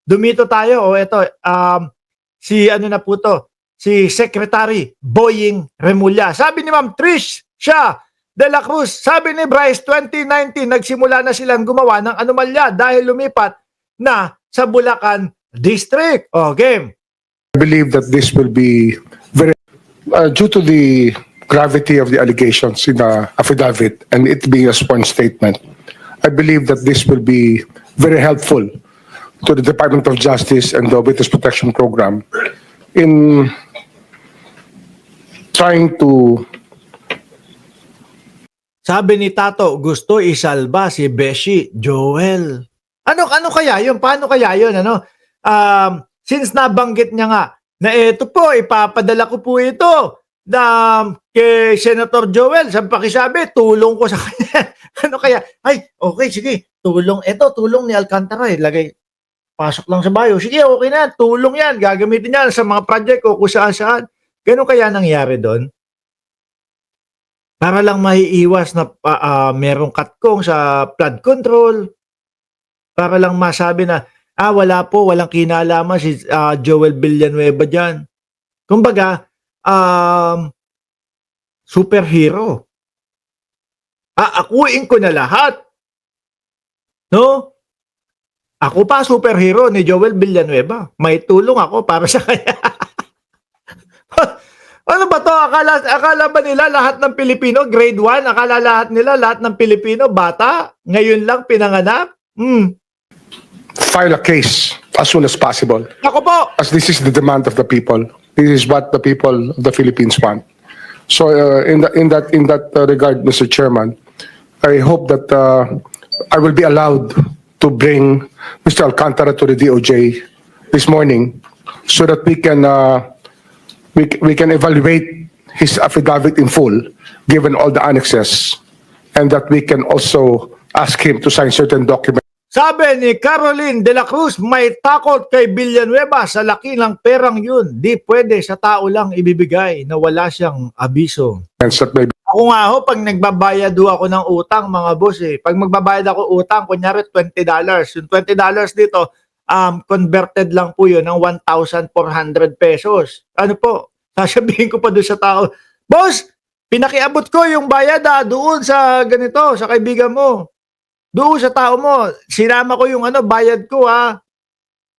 dumito tayo. O ito, si ano na po to, si Secretary Boying Remulla. Sabi ni Ma'am Trish siya De La Cruz, sabi ni Bryce, 2019 nagsimula na silang gumawa ng anomalya dahil lumipat na sa Bulacan District. O, game. I believe that this will be very, due to the gravity of the allegations in the affidavit and it being a sworn statement, I believe that this will be very helpful to the Department of Justice and the Witness Protection Program in trying to. Sabi ni Tato, gusto isalba si Beshi Joel. Ano kaya yun? Paano kaya yun? Since nabanggit niya nga na ito po, ipapadala ko po ito kay Senator Joel. Sabi, tulong ko sa kanya. Ano kaya? Ay, okay, sige. Tulong. Ito, tulong ni Alcantara. Lagay, pasok lang sa bio. Sige, okay na. Tulong yan. Gagamitin yan sa mga project o kung saan. Ganun kaya nangyari doon? Para lang maiiwas na merong katkong sa flood control. Para lang masabi na, wala po, walang kinalaman si Joel Villanueva dyan. Kumbaga, superhero. Akuin ko na lahat. No? Ako pa superhero ni Joel Villanueva. May tulong ako para sa kanya. Ano ba to? Akala ba nila lahat ng Pilipino, grade 1? Akala lahat ng Pilipino, bata? Ngayon lang pinanganak? File a case as soon as possible. Ako po! As this is the demand of the people. This is what the people of the Philippines want. So in that regard, Mr. Chairman, I hope that I will be allowed to bring Mr. Alcantara to the DOJ this morning so that we can evaluate his affidavit in full, given all the annexes, and that we can also ask him to sign certain documents. Sabi ni Caroline De La Cruz, may takot kay Villanueva sa laki ng perang yun. Di pwede sa tao lang ibibigay na wala siyang abiso. That may be. Ako nga ho, pag nagbabayad ako ng utang, mga boss Pag magbabayad ako utang, kunyari $20. Yung $20 dito, converted lang po yun ng 1,400 pesos. Ano po? Sasabihin ko pa doon sa tao, boss, pinakiabot ko yung bayad doon sa ganito, sa kaibigan mo. Doon sa tao mo, sinama ko yung bayad ko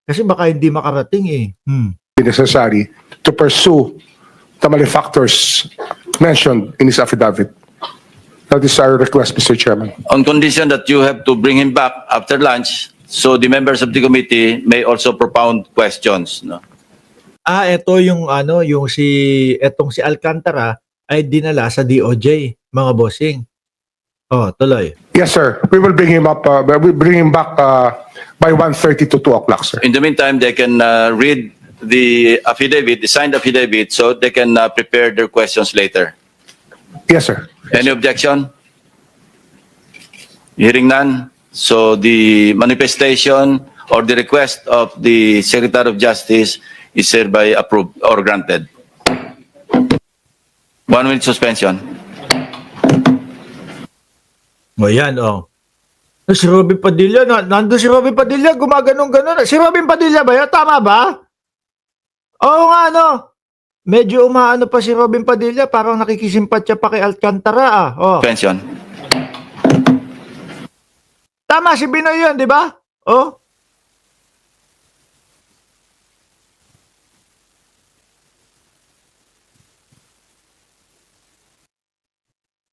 Kasi baka hindi makarating Necessary to pursue the malefactors mentioned in his affidavit. That is our request, Mr. Chairman. On condition that you have to bring him back after lunch, so the members of the committee may also propound questions. No? Ito yung etong si Alcantara ay dinala sa DOJ, mga bossing. Tuloy. Yes, sir. We will bring him up. We will bring him back by 1:30 to 2 o'clock, sir. In the meantime, they can read the affidavit, the signed affidavit, so they can prepare their questions later. Yes, sir. Any objection? Hearing none, so the manifestation or the request of the Secretary of Justice is hereby approved or granted. 1 minute suspension. Yan, Si Robin Padilla, nandun si Robin Padilla, gumaganong-ganon. Si Robin Padilla ba yun? Tama ba? Oo nga, Medyo umaano pa si Robin Padilla, parang nakikisimpatya pa kay Alcantara, Suspension. Tama, si Binoy yun, di ba?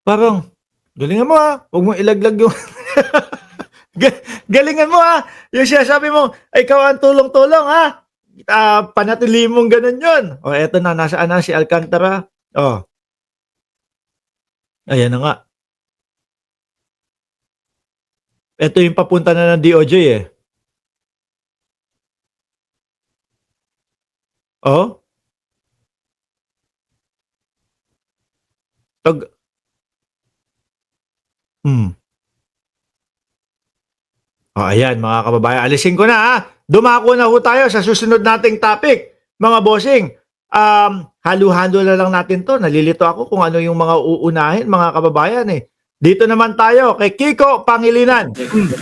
Parang, galingan mo huwag mong ilaglag yung... Galingan mo yung sinasabi mo, ikaw ang tulong-tulong panatili mong ganun yun. Eto na, nasaan na si Alcantara? Ayan na nga. Ito yung papunta na ng DOJ Ayan mga kababayan, alisin ko na Dumako na ho tayo sa susunod nating topic, mga bossing. Halo-halo na lang natin to. Nalilito ako kung ano yung mga uunahin, mga kababayan Dito naman tayo kay Kiko Pangilinan.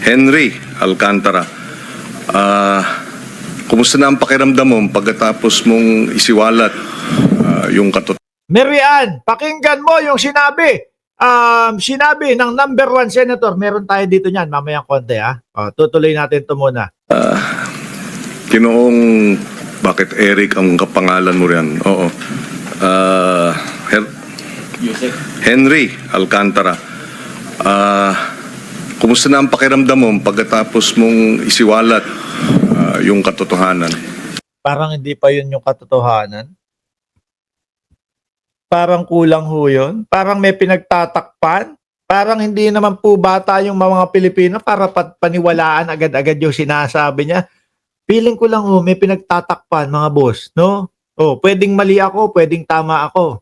Henry Alcantara. Kumusta na ang pakiramdam mo pagkatapos mong isiwalat yung katotohanan? Mary Ann, pakinggan mo yung sinabi. Sinabi ng number 1 senator. Meron tayo dito niyan, mamayang konti ha. Tutuloy natin ito muna. Ginoong, bakit Eric ang kapangalan mo riyan? Oo. Henry Alcantara. Kumusta na ang pakiramdam mo pagkatapos mong isiwalat yung katotohanan? Parang hindi pa yun yung katotohanan. Parang kulang ho yun. Parang may pinagtatakpan. Parang hindi naman po bata yung mga Pilipino para paniwalaan agad-agad yung sinasabi niya. Feeling ko lang ho, may pinagtatakpan mga boss, no? Pwedeng mali ako, pwedeng tama ako.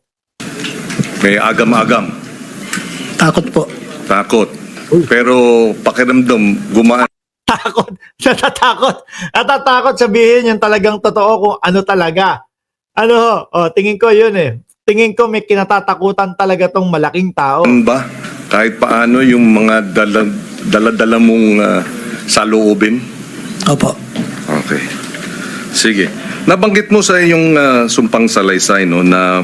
May agam-agam. Takot po. Takot. Pero pakiramdam, gumaan. Takot. Natatakot sabihin yung talagang totoo kung ano talaga. Tingin ko yun eh. Tingin ko may kinatatakutan talaga tong malaking tao. Ba? Kahit paano yung mga dala-dala mong saloobin? Opo. Okay. Sige. Nabanggit mo sa iyong sumpang salaysay no, na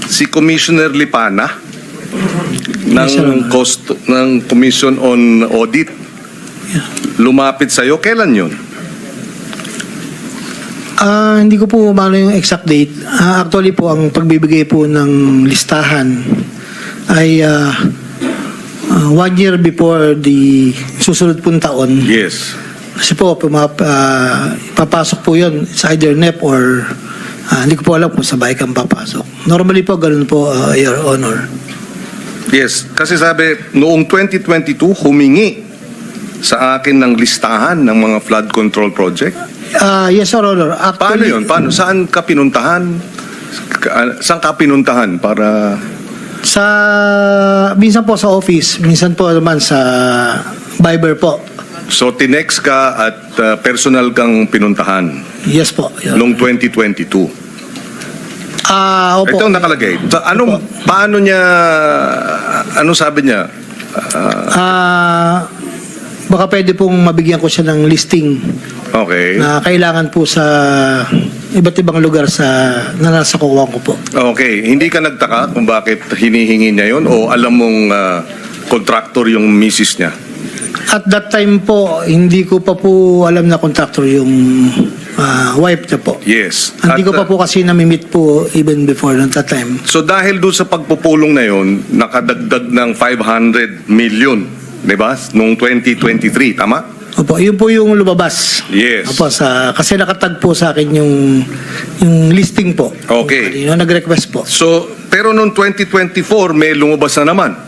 si Commissioner Lipana ng Commission on Audit lumapit sa iyo. Kailan yun? Hindi ko po maano yung exact date. Actually po, ang pagbibigay po ng listahan ay 1 year before the susunod pong taon. Yes. Kasi po, papasok po yun. It's either NEP or hindi ko po alam kung sabay kang papasok. Normally po, ganun po, Your Honor. Yes. Kasi sabi, noong 2022, humingi sa akin ng listahan ng mga flood control project. Yes, Your Honor. Paano yun? Paano? Saan ka pinuntahan? Saan ka pinuntahan para... Minsan po sa office, minsan po naman sa Viber po. So, tinext ka at personal kang pinuntahan Yes po. Your noong 2022. Opo. Ito ang nakalagay. Paano niya... Ano sabi niya? Baka pwede pong mabigyan ko siya ng listing Okay. na kailangan po sa iba't ibang lugar na nasa kuwang ko po. Okay. Hindi ka nagtaka kung bakit hinihingi niya yon o alam mong contractor yung misis niya? At that time po, hindi ko pa po alam na contractor yung wife niya po. Yes. Hindi ko At, pa po kasi nami-meet po even before that time. So dahil doon sa pagpupulong na yon, nakadagdag ng 500 million, di ba? Noong 2023, tama? Opo, yun po yung lumabas. Yes. Opo, kasi nakatag po sa akin yung listing po. Okay. Yung nag-request po. So, pero noong 2024, may lumabas na naman.